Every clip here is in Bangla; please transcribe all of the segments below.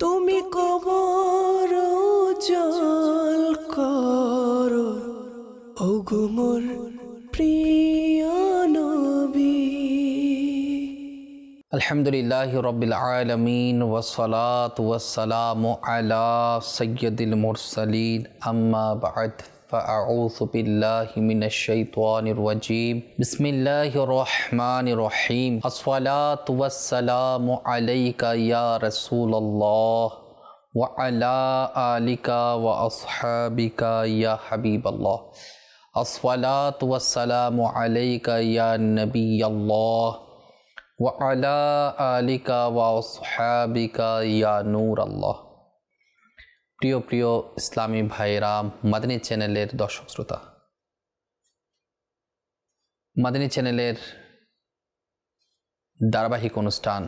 তুমি কবর জল করো ওগো মোর প্রিয় নবী। আলহামদুলিল্লাহি রাব্বিল আলামিন ওয়াসসালাতু ওয়াসসালামু আলা সাইয়্যিদিল মুরসালিন আম্মা বা'দ ফাআউযু বিল্লাহি মিনাশ শাইতানির রাজীম বিসমিল্লাহির রহমানির রহিম আসসালাতু ওয়াসসালামু আলাইকা ইয়া রাসূলুল্লাহ ওয়া আলা আলিকা ওয়া আসহাবিকা ইয়া হাবিবাল্লাহ আসসালাতু ওয়াসসালামু আলাইকা ইয়া নবিয়াল্লাহ ওয়া আলা আলিকা ওয়া আসহাবিকা ইয়া নূর আল্লাহ। প্রিয় প্রিয় ইসলামী ভাইরা, মাদানী চ্যানেলের দর্শক শ্রোতা, মাদানী চ্যানেলের ধারাবাহিক অনুষ্ঠান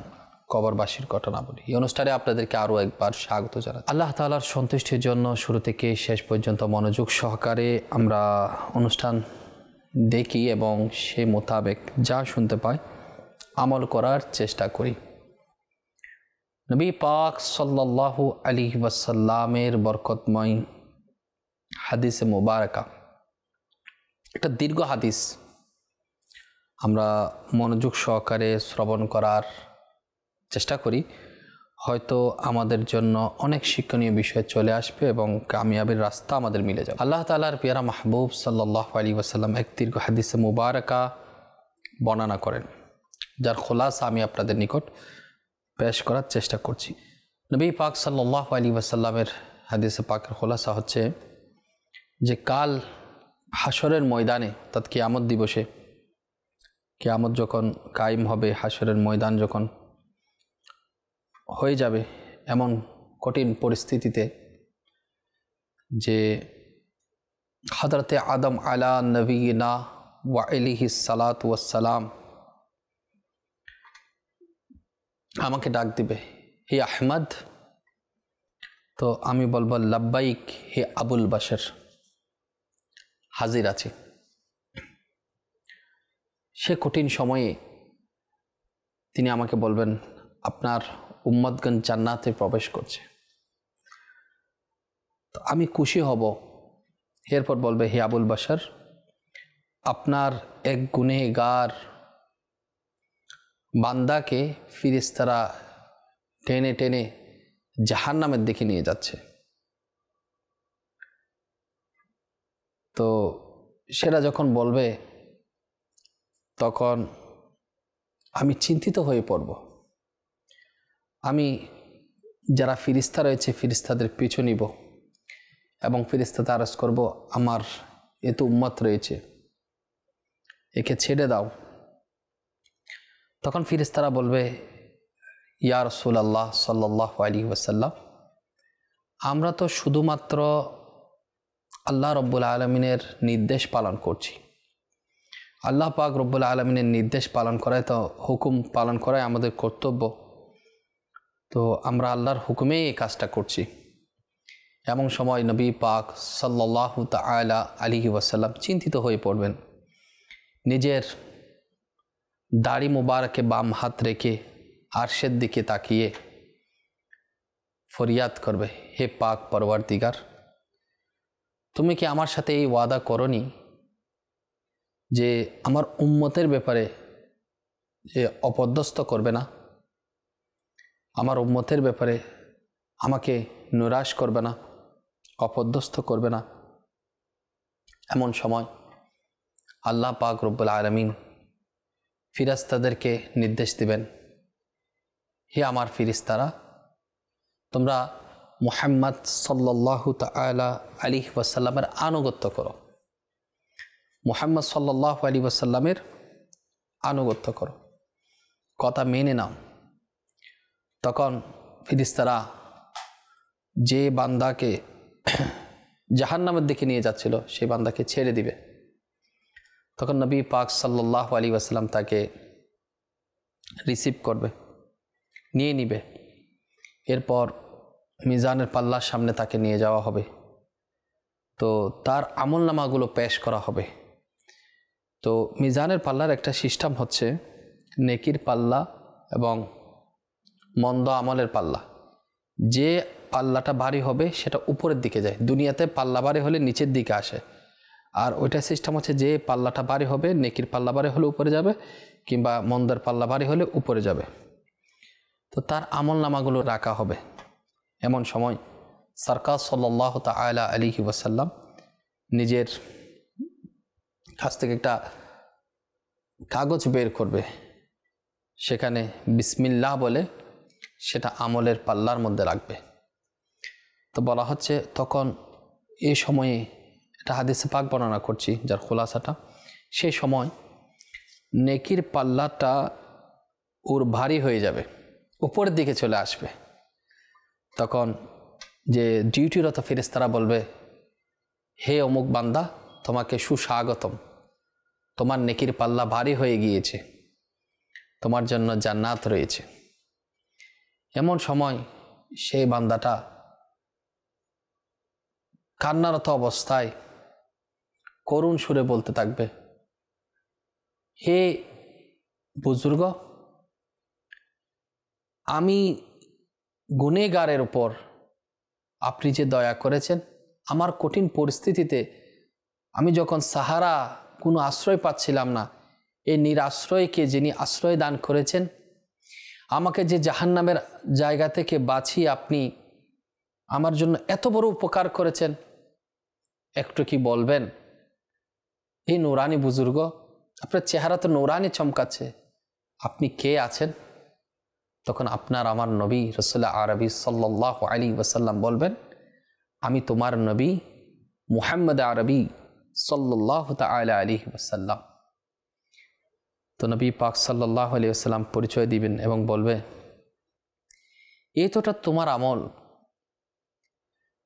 কবরবাসীর ঘটনাবলী, এই অনুষ্ঠানে আপনাদেরকে আরও একবার স্বাগত জানাই। আল্লাহ তাআলার সন্তুষ্টির জন্য শুরু থেকে শেষ পর্যন্ত মনোযোগ সহকারে আমরা অনুষ্ঠান দেখি এবং সে মোতাবেক যা শুনতে পাই আমল করার চেষ্টা করি। নবী পাক সাল্লাল্লাহু আলাইহি ওয়াসাল্লামের বরকতময় হাদিসে মুবারাকা, একটা দীর্ঘ হাদিস, আমরা মনোযোগ সহকারে শ্রবণ করার চেষ্টা করি। হয়তো আমাদের জন্য অনেক শিক্ষণীয় বিষয় চলে আসবে এবং কামিয়াবির রাস্তা আমাদের মিলে যাবে। আল্লাহ তাআলার পেয়ারা মাহবুব সাল্লাল্লাহু আলাইহি ওয়াসাল্লাম এক দীর্ঘ হাদিসে মুবারাকা বর্ণনা করেন, যার খোলাসা আমি আপনাদের নিকট পেশ করার চেষ্টা করছি। নবী পাক সাল্লাল্লাহু আলাইহি ওয়াসাল্লামের হাদিসে পাকের খোলাসা হচ্ছে যে কাল হাসরের ময়দানে, অর্থাৎ কিয়ামত দিবসে, কিয়ামত যখন কায়েম হবে, হাসরের ময়দান যখন হয়ে যাবে, এমন কঠিন পরিস্থিতিতে যে হযরতে আদম আলা নবিয়িনা ওয়া আলাইহিস সালাতু ওয়াস সালাম আমাকে ডাক দিবে, হে আহমদ। তো আমি বলবো লাব্বাইক হে আবুল বাশর, হাজির আছি। সে কঠিন সময়ে তিনি আমাকে বলবেন, আপনার উম্মতগণ জান্নাতে প্রবেশ করছে। তো আমি খুশি হব। এরপর বলবে, হে আবুল বাশর, আপনার এক গুনেহগার বান্দাকে ফিরিস্তারা টেনে টেনে জাহান্নামের দিকে নিয়ে যাচ্ছে। তো সেটা যখন বলবে, তখন আমি চিন্তিত হয়ে পড়ব। আমি যারা ফিরিস্তা রয়েছে, ফিরিস্তাদের পিছু নিব এবং ফিরিস্তাতে আরজ করব, আমার এত উম্মত রয়েছে, একে ছেড়ে দাও। তখন ফিরিস্তারা বলবে, ইয়া রাসূলুল্লাহ সাল্লাল্লাহু আলাইহি ওয়াসাল্লাম, আমরা তো শুধুমাত্র আল্লাহ রব্বুল আলামিনের নির্দেশ পালন করছি। আল্লাহ পাক রব্বুল আলামিনের নির্দেশ পালন করাই তো, হুকুম পালন করাই আমাদের কর্তব্য। তো আমরা আল্লাহর হুকুমেই এই কাজটা করছি। এমন সময় নবী পাক সাল্লাল্লাহু তাআলা আলাইহি ওয়াসাল্লাম চিন্তিত হয়ে পড়বেন। নিজের দাড়ি মুবারকে বাম হাত রেখে আরশের দিকে তাকিয়ে ফরিয়াদ করবে, হে পাক পরওয়ারদিগার, তুমি কি আমার সাথে এই ওয়াদা করনি যে আমার উম্মতের ব্যাপারে যে অপদস্থ করবে না, আমার উম্মতের ব্যাপারে আমাকে নিরাশ করবে না, অপদস্থ করবে না। এমন সময় আল্লাহ পাক রব্বুল আলামিন ফিরিস্তাদেরকে নির্দেশ দিবেন, হে আমার ফিরিস্তারা, তোমরা মুহাম্মদ সাল্লাল্লাহু তাআলা আলাইহি ওয়াসাল্লামের আনুগত্য করো, মুহাম্মদ সাল্লাল্লাহু আলাইহি ওয়াসাল্লামের আনুগত্য করো, কথা মেনে নাও। তখন ফিরিস্তারা যে বান্দাকে জাহান্নামের দিকে নিয়ে যাচ্ছিল, সেই বান্দাকে ছেড়ে দিবে। তখন নবী পাক সাল্লাল্লাহু আলাইহি ওয়াসাল্লাম তাকে রিসিভ করবে, নিয়ে নিবে। এরপর মিজানের পাল্লার সামনে তাকে নিয়ে যাওয়া হবে। তো তার আমলনামাগুলো পেশ করা হবে। তো মিজানের পাল্লার একটা সিস্টেম হচ্ছে নেকির পাল্লা এবং মন্দ আমলের পাল্লা। যে পাল্লাটা ভারী হবে সেটা উপরের দিকে যায়। দুনিয়াতে পাল্লা ভারী হলে নিচের দিকে আসে, আর ওইটা সিস্টেম হচ্ছে যে পাল্লাটা ভারী হবে, নেকির পাল্লা ভারী হলে উপরে যাবে, কিংবা মন্দের পাল্লা ভারী হলে উপরে যাবে। তো তার আমল নামাগুলো রাখা হবে। এমন সময় সরকার সাল্লাল্লাহু তাআলা আলাইহি ওয়াসাল্লাম নিজের কাছ থেকে একটা কাগজ বের করবে, সেখানে বিসমিল্লাহ বলে সেটা আমলের পাল্লার মধ্যে রাখবে। তো বলা হচ্ছে তখন এই সময়ে, এটা হাদিসে পাক বর্ণনা করছি যার খোলাসাটা, সেই সময় নেকির পাল্লাটা ওর ভারী হয়ে যাবে, উপরের দিকে চলে আসবে। তখন যে ডিউটিরত ফেরেশতারা বলবে, হে অমুক বান্দা, তোমাকে সুস্বাগতম, তোমার নেকির পাল্লা ভারী হয়ে গিয়েছে, তোমার জন্য জান্নাত রয়েছে। এমন সময় সেই বান্দাটা কান্নারত অবস্থায় করুণ সুরে বলতে থাকবে, হে বুজুর্গ, আমি গুনেহগারের উপর আপনি যে দয়া করেছেন, আমার কঠিন পরিস্থিতিতে আমি যখন সাহারা কোনো আশ্রয় পাচ্ছিলাম না, এই নিরাশ্রয়কে যিনি আশ্রয় দান করেছেন, আমাকে যে জাহান্নামের জায়গা থেকে বাঁচিয়ে আপনি আমার জন্য এত বড় উপকার করেছেন, একটু কি বলবেন এই নুরানি বুজুর্গ, আপনার চেহারা তো নুরানি চমকাচ্ছে, আপনি কে আছেন? তখন আপনার আমার নবী রাসূলুল্লাহ আরবি সাল্লাল্লাহু আলাইহি ওয়াসাল্লাম বলবেন, আমি তোমার নবী মুহাম্মদ আরবি সাল্লাল্লাহু তাআলা আলাইহি ওয়াসাল্লাম। তো নবী পাক সাল্লাল্লাহু আলাইহি ওয়াসাল্লাম পরিচয় দিবেন এবং বলবে, এই তোটা তোমার আমল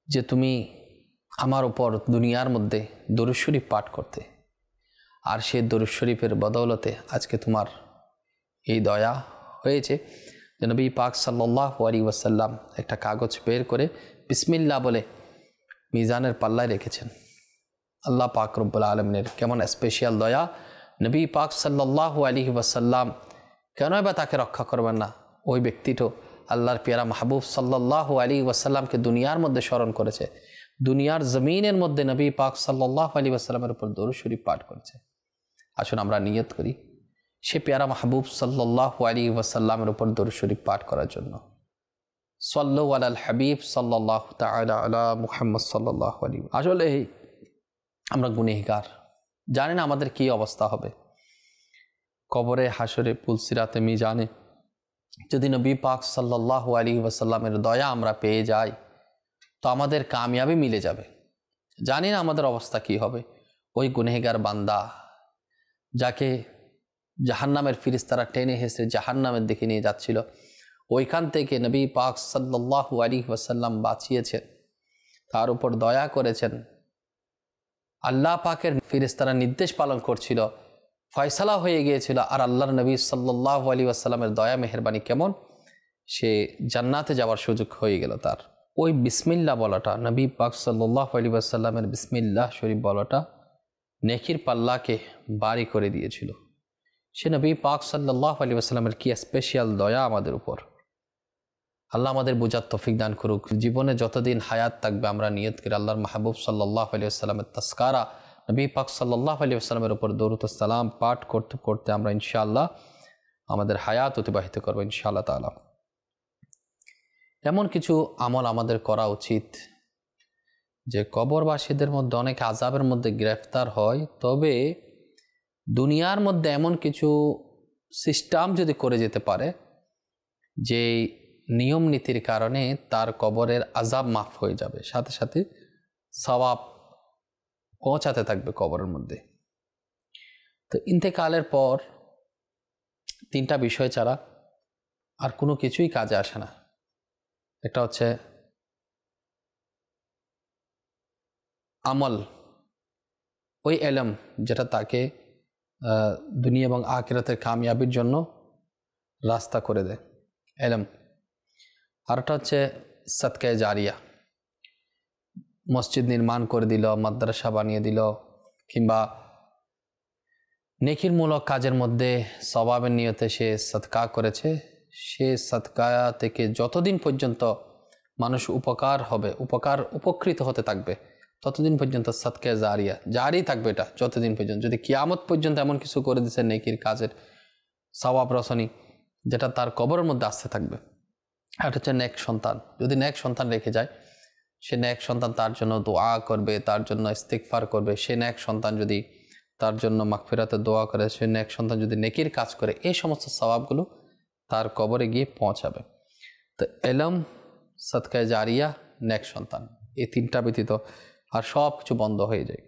যে তুমি আমার উপর দুনিয়ার মধ্যে দরুদ শরীফ পাঠ করতে, আর সেই দরুদ শরীফের বদৌলতে আজকে তোমার এই দয়া হয়েছে যে নবী পাক সাল্লাল্লাহু আলাইহি ওয়াসাল্লাম একটা কাগজ বের করে বিসমিল্লাহ বলে মিজানের পাল্লায় রেখেছেন। আল্লাহ পাক রব্বুল আলামিনের কেমন স্পেশাল দয়া! নবী পাক সাল্লাল্লাহু আলাইহি ওয়াসাল্লাম কেন বা তাকে রক্ষা করবেন না? ওই ব্যক্তিটা আল্লাহর পেয়ারা মাহবুব সাল্লাল্লাহু আলাইহি ওয়াসাল্লামকে দুনিয়ার মধ্যে স্মরণ করেছে, দুনিয়ার জমিনের মধ্যে নবী পাক সাল্লাল্লাহু আলাইহি ওয়াসাল্লামের উপর দরুদ শরীফ পাঠ করেছে। আসুন আমরা নিয়ত করি সে পেয়ারা মাহবুব সাল্লাল্লাহু আলাইহি ওয়াসাল্লামের উপর দরুদ শরীফ পাঠ করার জন্য। সাল্লু আলাল হাবিব সাল্লাল্লাহু তাআলা আলা মুহাম্মদ সাল্লাল্লাহু আলাইহি। আসলে আমরা গুনাহগার, জানি না আমাদের কি অবস্থা হবে কবরে, হাসরে, পুলসিরাতে, মিজানে। যদি নবী পাক সাল্লাল্লাহু আলাইহি ওয়াসাল্লামের দয়া আমরা পেয়ে যাই তো আমাদের কামিয়াবি মিলে যাবে। জানি না আমাদের অবস্থা কি হবে। ওই গুনাহগার বান্দা যাকে জাহান্নামের ফেরেশতারা টেনে হেসে জাহান্নামের দিকে নিয়ে যাচ্ছিল, ওইখান থেকে নবী পাক সাল্লাল্লাহু আলাইহি ওয়াসাল্লাম বাঁচিয়েছেন, তার উপর দয়া করেছেন। আল্লাহ পাকের ফেরেশতারা নির্দেশ পালন করছিল, ফয়সালা হয়ে গিয়েছিল, আর আল্লাহর নবী সাল্লাল্লাহু আলাইহি ওয়াসাল্লামের দয়া মেহেরবানি কেমন, সে জান্নাতে যাওয়ার সুযোগ হয়ে গেল তার। ওই বিসমিল্লাহ বলাটা, নবী পাক সাল্লাল্লাহু আলাইহি ওয়াসাল্লামের বিসমিল্লাহ শরীফ বলাটা নেকির পাল্লাকে ভারী করে দিয়েছিল। সে নবী পাক সাল্লাল্লাহু আলাইহি ওয়াসাল্লামের কি স্পেশাল দয়া আমাদের উপর। আল্লাহ আমাদের বুঝার তৌফিক দান করুক। জীবনে যতদিন হায়াত থাকবে আমরা নিয়ত করি আল্লাহর মাহবুব সাল্লাল্লাহু আলাইহি ওয়াসাল্লামের তাসকারা, নবী পাক সাল্লাল্লাহু আলাইহি ওয়াসাল্লামের উপর দরুদ ও সালাম পাঠ করতে করতে আমরা ইনশাআল্লাহ আমাদের হায়াত অতিবাহিত করব ইনশাআল্লাহ তাআলা। এমন কিছু আমল আমাদের করা উচিত যে কবরবাসীদের মধ্যে অনেক আযাবের মধ্যে গ্রেফতার হয়, তবে দুনিয়ার মধ্যে এমন কিছু সিস্টেম যদি করে যেতে পারে যে নিয়ম নীতির কারণে তার কবরের আযাব মাফ হয়ে যাবে, সাথে সাথে সওয়াব পৌঁছাতে থাকবে কবরের মধ্যে। তো ইন্তেকালের পর তিনটা বিষয় ছাড়া আর কোনো কিছুই কাজে আসে না। একটা হচ্ছে আমল, ওই এলম যেটা তাকে দুনিয়া এবং আখিরাতের কামিয়াবির জন্য রাস্তা করে দেয়, এলম। আরেকটা হচ্ছে সাদকায়ে জারিয়া, মসজিদ নির্মাণ করে দিল, মাদ্রাসা বানিয়ে দিল, কিংবা নেকির মূলক কাজের মধ্যে সওয়াবের নিয়তে সে সদকা করেছে, সে সদকা থেকে যতদিন পর্যন্ত মানুষ উপকার হবে, উপকৃত হতে থাকবে, ততদিন পর্যন্ত সাদকা জারিয়া জারি থাকবে। এটা যতদিন পর্যন্ত, যদি কিয়ামত পর্যন্ত এমন কিছু করে দিচ্ছে নেকির কাজের সওয়াব রসনি, যেটা তার কবরের মধ্যে আসতে থাকবে। আর হচ্ছে নেক সন্তান। যদি নেক সন্তান রেখে যায়, সে নেক সন্তান তার জন্য দোয়া করবে, তার জন্য ইস্তিগফার করবে। সে নেক সন্তান যদি তার জন্য মাগফিরাতে দোয়া করে, সে নেক সন্তান যদি নেকির কাজ করে, এই সমস্ত সওয়াবগুলো তার কবরে গিয়ে পৌঁছাবে। তো ইলম, সাদকা জারিয়া, নেক সন্তান, এই তিনটা ব্যতীত আর সব কিছু বন্ধ হয়ে যায়।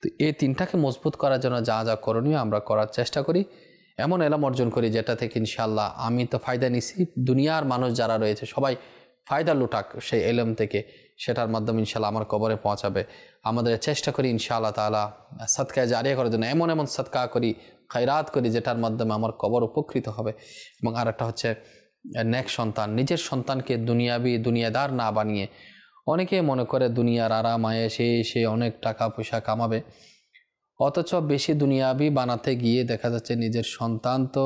তো এই তিনটাকে মজবুত করার জন্য যা যা করণীয় আমরা করার চেষ্টা করি, এমন এলম অর্জন করি যেটা থেকে ইনশাআল্লাহ আমি তো ফায়দা নিছি, দুনিয়ার মানুষ যারা রয়েছে সবাই ফায়দা লুটাক সেই এলম থেকে, সেটার মাধ্যমে ইনশাআল্লাহ আমার কবরে পৌঁছাবে। আমাদের চেষ্টা করি ইনশাআল্লাহ তাআলা সাদকা জারিয়া করার জন্য, এমন এমন সাদকা করি, খায়রাত করি যেটার মাধ্যমে আমার কবর উপকৃত হবে। এবং আর একটা হচ্ছে নেক সন্তান। নিজের সন্তানকে দুনিয়াদার না বানিয়ে, অনেকে মনে করে দুনিয়ার আরাম আয়েশে সে অনেক টাকা পয়সা কামাবে, অথচ বেশি দুনিয়াবি বানাতে গিয়ে দেখা যাচ্ছে নিজের সন্তান তো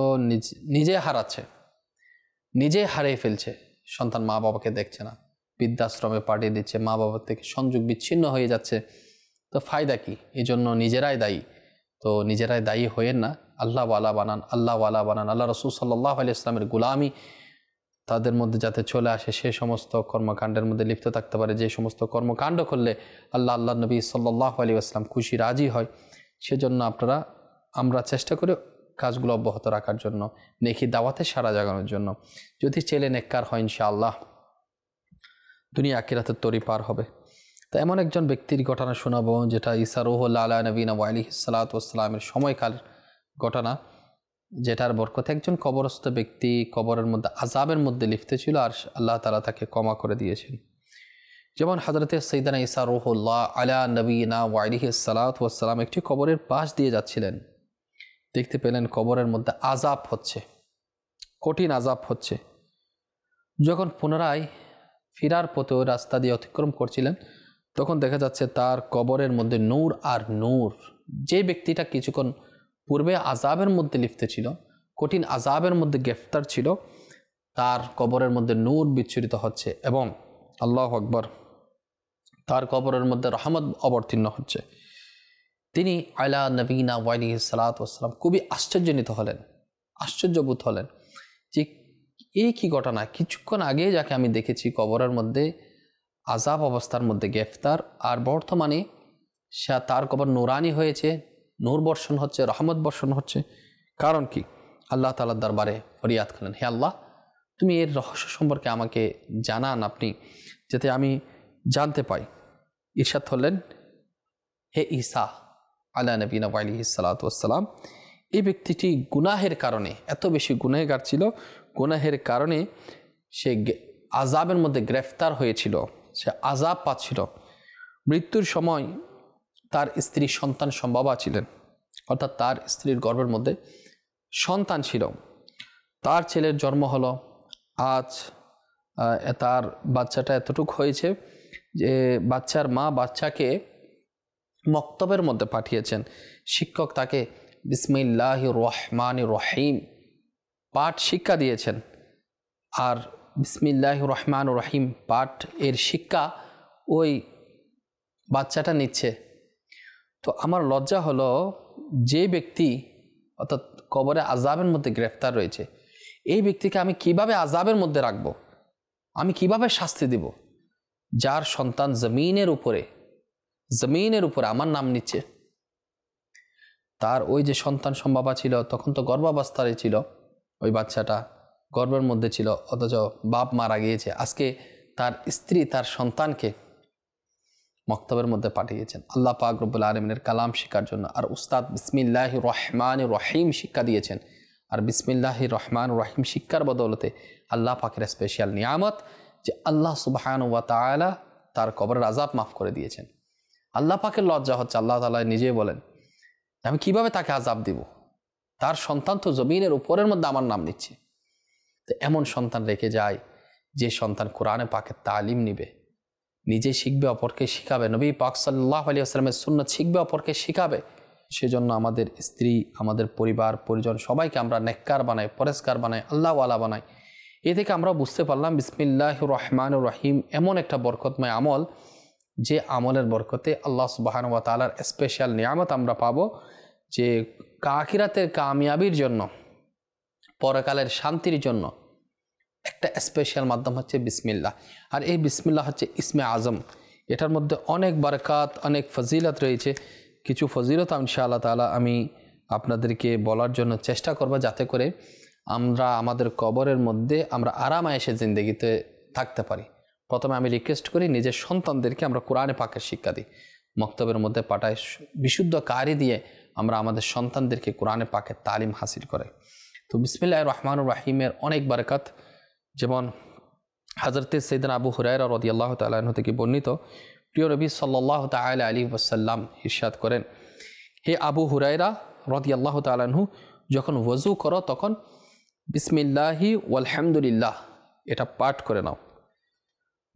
নিজে হারাচ্ছে, নিজে হারিয়ে ফেলছে। সন্তান মা বাবাকে দেখছে না, বৃদ্ধাশ্রমে পাঠিয়ে দিচ্ছে, মা বাবার থেকে সংযোগ বিচ্ছিন্ন হয়ে যাচ্ছে। তো ফায়দা কি? এই জন্য নিজেরাই দায়ী। তো নিজেরাই দায়ী হয়েন না, আল্লাহওয়ালা বানান, আল্লাহওয়ালা বানান। আল্লাহ রাসূল সাল্লাল্লাহু আলাইহি ওয়াসাল্লামের গোলামি তাদের মধ্যে যাতে চলে আসে, সে সমস্ত কর্মকাণ্ডের মধ্যে লিপ্ত থাকতে পারে, যে সমস্ত কর্মকাণ্ড করলে আল্লাহ নবী সাল্লাল্লাহু আলাইহি ওয়াসাল্লাম খুশি রাজি হয়। সেজন্য আমরা চেষ্টা করি কাজগুলো অব্যাহত রাখার জন্য, নেকি দাওয়াতে সারা জাগানোর জন্য। যদি ছেলে নেককার হয় ইনশাআল্লাহ দুনিয়া আখিরাতের তরি পার হবে। তো এমন একজন ব্যক্তির ঘটনা শোনাবো, যেটা ঈসা রূহুল্লাহ আলা নবীনা ওয়া আলাইহিস সালাতু ওয়াস সালামের সময়কাল ঘটনা, যেটার বরকতে একজন কবরস্থ ব্যক্তি কবরের মধ্যে আযাবের মধ্যে লিপ্ত ছিল, আর আল্লাহ তাআলা তাকে ক্ষমা করে দিয়েছেন। যেমন হযরতে সাইয়েদানা ঈসা রূহুল্লাহ আলা নবীনা ওয়া আলাইহিস সালাতু ওয়াস সালাম একটি কবরের পাশ দিয়ে যাচ্ছিলেন, দেখতে পেলেন কবরের মধ্যে আযাব হচ্ছে, কঠিন আযাব হচ্ছে। যখন পুনরায় ফিরার পথে ওই রাস্তা দিয়ে অতিক্রম করছিলেন, তখন দেখা যাচ্ছে তার কবরের মধ্যে নূর আর নূর। যে ব্যক্তিটা কিছুক্ষণ পূর্বে আযাবের মধ্যে লিপ্ত ছিল, কঠিন আযাবের মধ্যে গ্রেফতার ছিল, তার কবরের মধ্যে নূর বিচ্ছুরিত হচ্ছে এবং আল্লাহু আকবার, তার কবরের মধ্যে রহমত অবতীর্ণ হচ্ছে। তিনি আলা নবীনা ওয়া আলাইহিস সালাতু ওয়াস সালাম খুবই আশ্চর্যান্বিত হলেন, আশ্চর্যবোধ হলেন যে এই কি ঘটনা, কিছুক্ষণ আগে যাকে আমি দেখেছি কবরের মধ্যে আযাব অবস্থার মধ্যে গ্রেফতার, আর বর্তমানে সে তার কবর নুরানি হয়েছে, নূর বর্ষণ হচ্ছে, রহমত বর্ষণ হচ্ছে। কারণ কি? আল্লাহ তাআলার দরবারে ফরিয়াদ করলেন, হে আল্লাহ, তুমি এর রহস্য সম্পর্কে আমাকে জানান, আপনি যাতে আমি জানতে পাই। ইরশাদ হলেন, হে ঈসা আলা নবীনা ওয়া আলাইহিস সালাতু ওয়াস সালাম, এই ব্যক্তিটি গুনাহের কারণে, এত বেশি গুনাহগার ছিল, গুনাহের কারণে সে আযাবের মধ্যে গ্রেফতার হয়েছিল, সে আযাব পাচ্ছিল। মৃত্যুর সময় তার স্ত্রী সন্তান সম্ভবা ছিলেন, অর্থাৎ তার স্ত্রীর গর্ভের মধ্যে সন্তান ছিল। তার ছেলের জন্ম হলো, আজ তার বাচ্চাটা এতটুকু হয়েছে যে বাচ্চার মা বাচ্চাকে মক্তবের মধ্যে পাঠিয়েছেন। শিক্ষক তাকে বিসমিল্লাহির রহমানির রহিম পাঠ শিক্ষা দিয়েছেন, আর বিসমিল্লাহির রহমানির রহিম পাঠ এর শিক্ষা ওই বাচ্চাটা নিচ্ছে। তো আমার লজ্জা হলো, যে ব্যক্তি অর্থাৎ কবরে আযাবের মধ্যে গ্রেফতার রয়েছে, এই ব্যক্তিকে আমি কিভাবে আযাবের মধ্যে রাখব, আমি কিভাবে শাস্তি দেব, যার সন্তান জমিনের উপরে আমার নাম নিচ্ছে। তার ওই যে সন্তান সম্ভবা ছিল, তখন তো গর্ভাবস্থায় ছিল, ওই বাচ্চাটা গর্ভের মধ্যে ছিল, অথচ বাপ মারা গিয়েছে। আজকে তার স্ত্রী তার সন্তানকে মক্তবের মধ্যে পাঠিয়েছেন আল্লাহ পাক রব্বুল আলামিনের কালাম শিক্ষার জন্য, আর উস্তাদ বিসমিল্লাহির রহমানির রহিম শিক্ষা দিয়েছেন। আর বিসমিল্লাহির রহমানির রহিম শিক্ষার বদৌলতে আল্লাহ পাকের স্পেশাল নিয়ামত যে আল্লাহ সুবহানাহু ওয়া তাআলা তার কবরের আযাব মাফ করে দিয়েছেন। আল্লাহ পাকের লজ্জা হচ্ছে, আল্লাহ তাআলা নিজেই বলেন, আমি কিভাবে তাকে আযাব দিব, তার সন্তান তো জমিনের উপরের মধ্যে আমার নাম নিচ্ছে। তো এমন সন্তান রেখে যায় যে সন্তান কোরআনে পাকের তালিম নিবে, নিজে শিখবে, অপরকে শিখাবে, নবী পাক সাল্লাল্লাহু আলাইহি ওয়াসাল্লামের সুন্নাত শিখবে, অপরকে শিখাবে। সেজন্য আমাদের স্ত্রী, আমাদের পরিবার পরিজন সবাইকে আমরা নেককার বানাই, পরেজগার বানাই, আল্লাহওয়ালা বানাই। এ থেকে আমরা বুঝতে পারলাম বিসমিল্লাহির রহমানির রহিম এমন একটা বরকতময় আমল, যে আমলের বরকতে আল্লাহ সুবহানাহু ওয়া তাআলার স্পেশাল নিয়ামত আমরা পাবো, যে আখিরাতের কামিয়াবির জন্য, পরকালের শান্তির জন্য একটা স্পেশাল মাধ্যম হচ্ছে বিসমিল্লাহ। আর এই বিসমিল্লাহ হচ্ছে ইসমে আজম। এটার মধ্যে অনেক বরকত, অনেক ফজিলত রয়েছে। কিছু ফজিলত ইনশাআল্লাহ তাআলা আমি আপনাদেরকে বলার জন্য চেষ্টা করব, যাতে করে আমরা আমাদের কবরের মধ্যে আমরা আরামায়েশে জিন্দগিতে থাকতে পারি। প্রথমে আমি রিকোয়েস্ট করি, নিজের সন্তানদেরকে আমরা কোরআনে পাকের শিক্ষা দিই, মক্তবের মধ্যে পাঠাই, বিশুদ্ধ কারি দিয়ে আমরা আমাদের সন্তানদেরকে কোরআনে পাকের তালিম হাসিল করে। তো বিসমিল্লাহির রহমানির রহিমের অনেক বরকত, যেমন হযরতে সাইয়েদনা আবু হুরায়রা রাদিয়াল্লাহু তাআলা আনহু থেকে বর্ণিত, প্রিয় নবী সাল্লাল্লাহু তাআলা আলাইহি ওয়াসাল্লাম ইরশাদ করেন, হে আবু হুরায়রা রাদিয়াল্লাহু তাআলা আনহু, যখন ওযু করো তখন বিসমিল্লাহি ওয়ালহামদুলিল্লাহ এটা পাঠ করে নাও।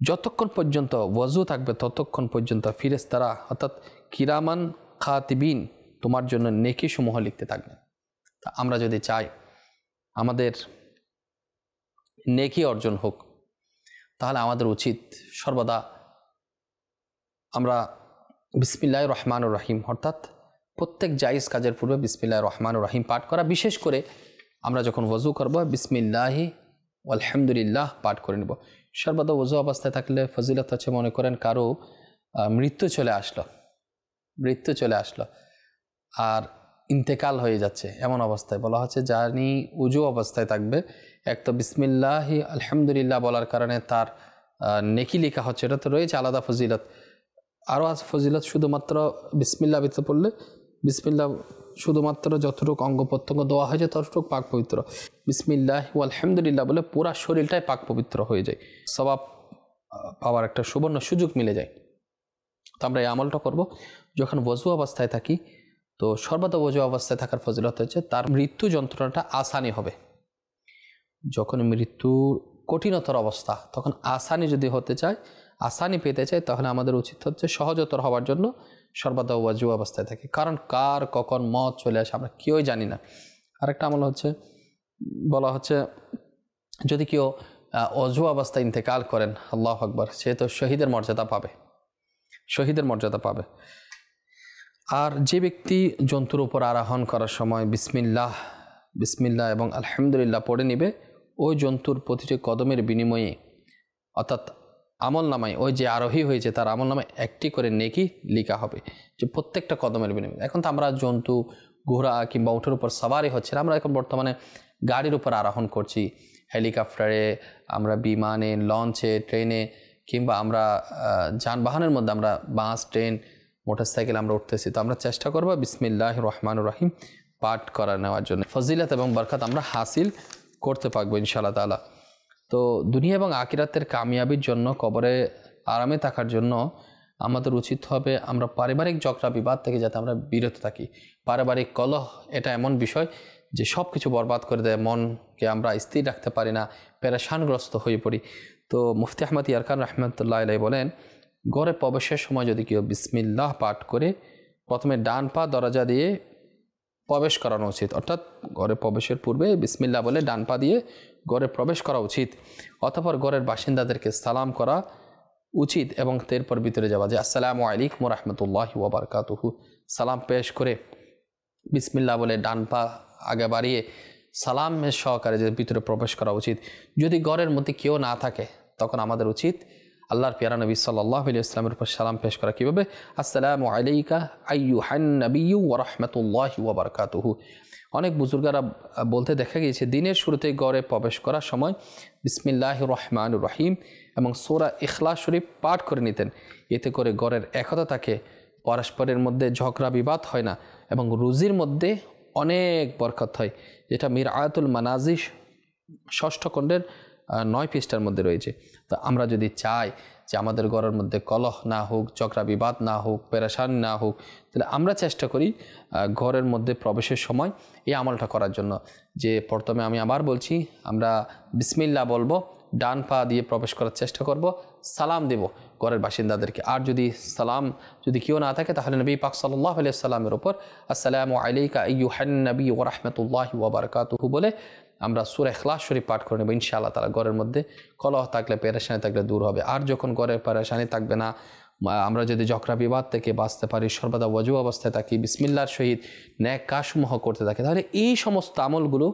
যতক্ষণ পর্যন্ত ওযু থাকবে ততক্ষণ পর্যন্ত ফেরেশতারা অর্থাৎ কিরামান খাতিবিন তোমার জন্য নেকি সমূহ লিখতে থাকবে। তা আমরা যদি চাই আমাদের নেকি অর্জন হোক, তাহলে আমাদের উচিত সর্বদা আমরা বিসমিল্লাহির রহমানির রহিম অর্থাৎ প্রত্যেক জায়েজ কাজের পূর্বে বিসমিল্লাহির রহমানির রহিম পাঠ করা। বিশেষ করে আমরা যখন ওযু করব বিসমিল্লাহি আলহামদুলিল্লাহ পাঠ করে নেব। সর্বদা ওযু অবস্থায় থাকলে ফজিলত আছে, মনে করেন কারো মৃত্যু চলে আসলো আর ইন্তেকাল হয়ে যাচ্ছে, এমন অবস্থায় বলা হচ্ছে জানি উজু অবস্থায় থাকবে, এক তো বিসমিল্লাহি আলহামদুলিল্লাহ বলার কারণে তার নেকি লেখা হচ্ছে, এটা তো রয়েছে আলাদা ফজিলত। আরও আছে ফজিলত শুধুমাত্র বিসমিল্লাহ ভিতরে পড়লে, বিসমিল্লাহ শুধুমাত্র যতটুকু অঙ্গ প্রত্যঙ্গ দেওয়া হয়েছে ততটুকু পাক পবিত্র, বিসমিল্লাহি আলহামদুলিল্লাহ বলে পুরা শরীরটাই পাক পবিত্র হয়ে যায়, সওয়াব পাওয়ার একটা সুবর্ণ সুযোগ মিলে যায়। তো আমরা এই আমলটা করব যখন ওযু অবস্থায় থাকি। তো সর্বদা ওযু অবস্থায় থাকার ফজিলত হচ্ছে তার মৃত্যু যন্ত্রণাটা আসানি হবে। যখন মৃত্যুর কঠিনতর অবস্থা, তখন আসানি যদি হতে চায়, আসানি পেতে চায়, তাহলে আমাদের উচিত হচ্ছে সহজতর হওয়ার জন্য সর্বদা ওযু অবস্থায় থাকি। কারণ কার কখন মত চলে আসে আমরা কেউই জানি না। আরেকটা আমল হচ্ছে, বলা হচ্ছে যদি কেউ ওযু অবস্থায় ইন্তেকাল করেন, আল্লাহু আকবার, সে তো শহীদের মর্যাদা পাবে। আর যে ব্যক্তি জন্তুর উপর আরোহণ করার সময় বিসমিল্লাহ এবং আলহামদুলিল্লাহ পড়ে নিবে, ওই জন্তুর প্রতিটি কদমের বিনিময়ে অর্থাৎ আমল নামায় ওই যে আরোহী হয়েছে তার আমল নামায় একটি করে নেকি লেখা হবে, যে প্রত্যেকটা কদমের বিনিময়ে। এখন তো আমরা জন্তু, ঘোড়া কিংবা উটের উপর সাবারি হচ্ছে, আমরা এখন বর্তমানে গাড়ির উপর আরোহণ করছি, হেলিকপ্টারে, আমরা বিমানে, লঞ্চে, ট্রেনে, কিংবা আমরা যানবাহনের মধ্যে আমরা বাস, ট্রেন, মোটরসাইকেল আমরা উঠতেছি। তো আমরা চেষ্টা করব বিসমিল্লাহির রহমানির রহিম পাঠ করা নেওয়ার জন্য, ফজিলত এবং বরকত আমরা হাসিল করতে পারবো ইনশাআল্লাহ তাআলা। তো দুনিয়া এবং আখিরাতের কামিয়াবির জন্য, কবরে আরামে থাকার জন্য আমাদের উচিত হবে আমরা পারিবারিক ঝগড়া বিবাদ থেকে যাতে আমরা বিরত থাকি। পারিবারিক কলহ এটা এমন বিষয় যে সব কিছু বরবাদ করে দেয়, মনকে আমরা স্থির রাখতে পারি না, পেরেশানগ্রস্ত হয়ে পড়ি। তো মুফতি আহমদ ইয়ারকান রহমতুল্লাহ আলাইহি বলেন, ঘরে প্রবেশের সময় যদি কেউ বিসমিল্লাহ পাঠ করে প্রথমে ডান পা দরজা দিয়ে প্রবেশ করানো উচিত, অর্থাৎ ঘরে প্রবেশের পূর্বে বিসমিল্লাহ বলে ডান পা দিয়ে ঘরে প্রবেশ করা উচিত। অতঃপর ঘরের বাসিন্দাদেরকে সালাম করা উচিত এবং এরপর ভিতরে যাওয়া, যে আসসালামু আলাইকুম ওয়া রাহমাতুল্লাহি ওয়া বারাকাতুহু সালাম পেশ করে বিসমিল্লাহ বলে ডান পা আগে বাড়িয়ে সালামের সহকারে যে ভিতরে প্রবেশ করা উচিত। যদি ঘরের মধ্যে কেউ না থাকে তখন আমাদের উচিত আল্লাহর প্যারা নবী সাল্লাল্লাহু আলাইহি ওয়াসাল্লামের উপর সালাম পেশ করা। কীভাবে? আসসালামু আলাইকা আইয়ুহান নাবিয়্যু ওয়া রাহমাতুল্লাহি ওয়া বারাকাতুহু। অনেক বুজুর্গরা বলতে দেখা গিয়েছে দিনের শুরুতে ঘরে প্রবেশ করার সময় বিসমিল্লাহির রহমানির রহিম এবং সূরা ইখলাস শরীফ পাঠ করে নিতেন। এতে করে ঘরের একতা থাকে, পরস্পরের মধ্যে ঝগড়া বিবাদ হয় না এবং রুজির মধ্যে অনেক বরকত হয়, যেটা মিরআতুল মানাজিশ ৬ষ্ঠ খণ্ডের ৯ পৃষ্ঠার মধ্যে রয়েছে। তো আমরা যদি চাই যে আমাদের ঘরের মধ্যে কলহ না হোক, ঝগড়া বিবাদ না হোক, পেরেশান না হোক, তাহলে আমরা চেষ্টা করি ঘরের মধ্যে প্রবেশের সময় এই আমলটা করার জন্য। যে প্রথমে আমি আবার বলছি, আমরা বিসমিল্লাহ বলবো, ডান পা দিয়ে প্রবেশ করার চেষ্টা করব, সালাম দেব ঘরের বাসিন্দাদেরকে। আর যদি সালাম যদি কেউ না থাকে তাহলে নবী পাক সাল্লাল্লাহু আলাইহি ওয়াসাল্লামের উপর আসসালামু আলাইকা আইয়ুহান নাবিয়্যু ওয়া রাহমাতুল্লাহি ওয়া বারাকাতুহু বলে আমরা সূরা ইখলাস শরীফ পাঠ করে নেব, ইনশাআল্লাহ তাআলা ঘরের মধ্যে কলহ থাকলে, পেরেশানি থাকলে দূর হবে। আর যখন ঘরে পেরেশানি থাকবে না, আমরা যদি ঝগড়া বিবাদ থেকে বাঁচতে পারি, সর্বদা ওয়াজু অবস্থায় থাকি, বিসমিল্লাহর সহিত নেক কাজসমূহ করতে থাকি, তাহলে এই সমস্ত আমলগুলো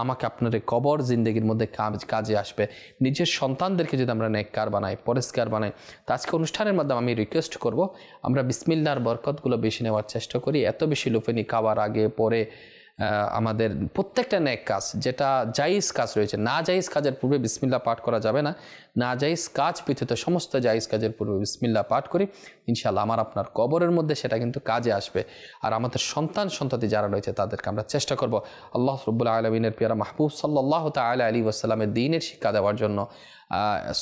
আমাকে আপনার কবর জিন্দগির মধ্যে কাজে আসবে। নিজের সন্তানদেরকে যদি আমরা নেককার বানাই, পরিষ্কার বানাই, তো আজকে অনুষ্ঠানের মাধ্যমে আমি রিকোয়েস্ট করব আমরা বিসমিল্লাহর বরকতগুলো বেশি নেওয়ার চেষ্টা করি। এত বেশি লুফেনি খাওয়ার আগে পরে আমাদের প্রত্যেকটা নেক কাজ, যেটা জায়েজ কাজ রয়েছে, না জায়েজ কাজের পূর্বে বিসমিল্লাহ পাঠ করা যাবে না। না জায়েজ কাজ ব্যতীত সমস্ত জায়েজ কাজের পূর্বে বিসমিল্লাহ পাঠ করি, ইনশাআল্লাহ আমার আপনার কবরের মধ্যে সেটা কিন্তু কাজে আসবে। আর আমাদের সন্তান সন্ততি যারা রয়েছে তাদেরকে আমরা চেষ্টা করব আল্লাহ রাব্বুল আলামিনের প্রিয় মাহবুব সাল্লাল্লাহু তাআলা আলাইহি ওয়াসাল্লামের দ্বীনের শিক্ষা দেওয়ার জন্য,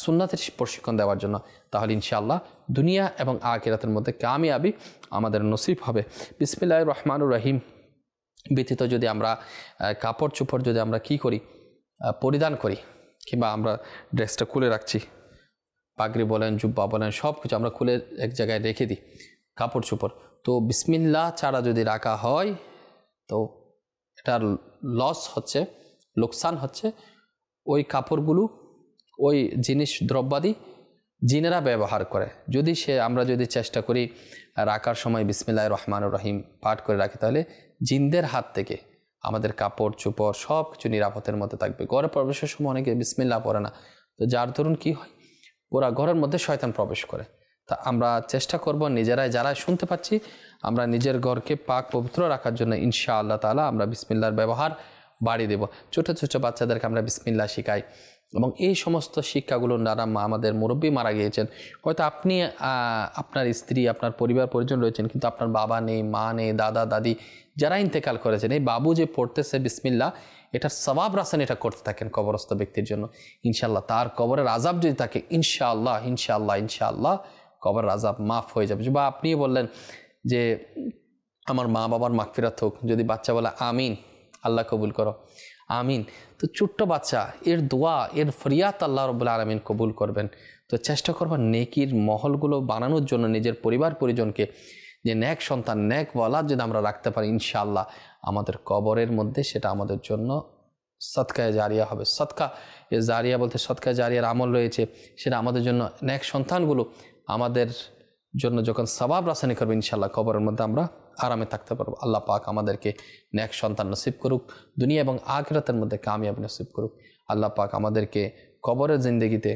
সুন্নাতের প্রশিক্ষণ দেওয়ার জন্য। তাহলে ইনশাআল্লাহ দুনিয়া এবং আখিরাতের মধ্যে কামিয়াবি আমাদের নসিব হবে। বিসমিল্লাহির রহমানির রহিম ব্যতীত যদি আমরা কাপড় চোপড় যদি আমরা কি করি, পরিধান করি, কিংবা আমরা ড্রেসটা খুলে রাখছি, পাগড়ি বলেন, জুব্বা বলেন, সব কিছু আমরা খুলে এক জায়গায় রেখে দিই কাপড় চোপড়, তো বিসমিল্লাহ ছাড়া যদি রাখা হয় তো এটার লস হচ্ছে, লোকসান হচ্ছে। ওই কাপড়গুলো, ওই জিনিস দ্রব্যাদি জিনেরা ব্যবহার করে। যদি আমরা যদি চেষ্টা করি রাখার সময় বিসমিল্লাহির রহমানির রহিম পাঠ করে রাখি, তাহলে জিনদের হাত থেকে আমাদের কাপড় চোপড় সব কিছু নিরাপদের মধ্যে থাকবে। ঘরে প্রবেশের সময় অনেকে বিসমিল্লাহ পড়ে না, তো যার ধরুন কি হয়, পুরা ঘরের মধ্যে শয়তান প্রবেশ করে। তা আমরা চেষ্টা করব নিজেরাই, যারা শুনতে পাচ্ছি, আমরা নিজের ঘরকে পাক পবিত্র রাখার জন্য ইনশাআল্লাহ তাআলা আমরা বিসমিল্লাহর ব্যবহার বাড়িয়ে দেব। ছোট ছোট বাচ্চাদেরকে আমরা বিসমিল্লাহ শিখাই, এবং এই সমস্ত শিক্ষাগুলো দ্বারা আমাদের মুরব্বী মারা গিয়েছেন, হয়তো আপনি, আপনার স্ত্রী, আপনার পরিবার পরিজন রয়েছেন, কিন্তু আপনার বাবা নেই, মা নেই, দাদা দাদি যারা ইন্তেকাল করেছেন, এই বাবু যে পড়তেছে বিসমিল্লাহ, এটার সওয়াব রাসেন এটা করতে থাকেন কবরস্থ ব্যক্তির জন্য, ইনশাআল্লাহ তার কবরের আযাব যদি থাকে, ইনশাআল্লাহ ইনশাআল্লাহ ইনশাআল্লাহ কবরের আযাব মাফ হয়ে যাবে। বা আপনি বললেন যে আমার মা বাবার মাগফিরাত হোক, যদি বাচ্চা বলে আমিন, আল্লাহ কবুল করো, আমিন, তো ছোট্ট বাচ্চা, এর দোয়া, এর ফরিয়াদ আল্লাহ রাব্বুল আলামিন কবুল করবেন। তো চেষ্টা করবেন নেকির মহলগুলো বানানোর জন্য, নিজের পরিবার পরিজনকে, যে নেক সন্তান, নেক ওয়ালাদ যদি আমরা রাখতে পারি, ইনশাআল্লাহ আমাদের কবরের মধ্যে সেটা আমাদের জন্য সদকায়ে জারিয়া হবে। সদকা জারিয়া বলতে সদকায়ে জারিয়ার আমল রয়েছে, সেটা আমাদের জন্য নেক সন্তানগুলো আমাদের জন্য যখন সওয়াব রাসানি করবে, ইনশাআল্লাহ কবরের মধ্যে আমরা আরামে থাকতে পারবো। আল্লাহ পাক আমাদেরকে নেক সন্তান নসিব করুক, দুনিয়া এবং আখিরাতের মধ্যে কামিয়াবি নসিব করুক। আল্লাহ পাক আমাদেরকে কবরের জিন্দেগিতে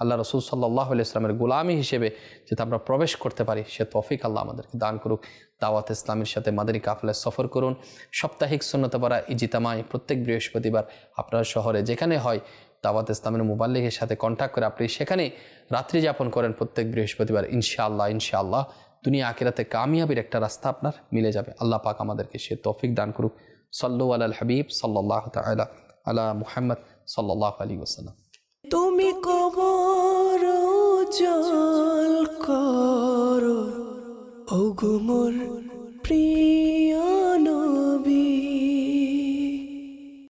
আল্লাহ রাসূল সাল্লাল্লাহু আলাইহি ওয়াসাল্লামের গোলামি হিসেবে যাতে আমরা প্রবেশ করতে পারি, সে তৌফিক আল্লাহ আমাদেরকে দান করুক। দাওয়াত ইসলামের সাথে মাদানী কাফেলায় সফর করুন। সাপ্তাহিক সুন্নাত পারা ইজতিমায় প্রত্যেক বৃহস্পতিবার আপনার শহরে যেখানে হয়, দাওয়াত ইসলামের মুবাল্লিগের সাথে কন্ট্যাক্ট করে আপনি সেখানে রাত্রি যাপন করেন প্রত্যেক বৃহস্পতিবার, ইনশাআল্লাহ ইনশাআল্লাহ দুনিয়া আখিরাতে কামিয়াবির একটা রাস্তা আপনার মিলে যাবে। আল্লাহ পাক আমাদেরকে সে তৌফিক দান করুক। সাল্লু আলাল হাবিব সাল্লাল্লাহু তাআলা আলা মুহাম্মদ সাল্লাল্লাহু আলাইহি ওয়াসাল্লাম। তুমি কবর জল করো, ওগো মোর প্রিয় নবী।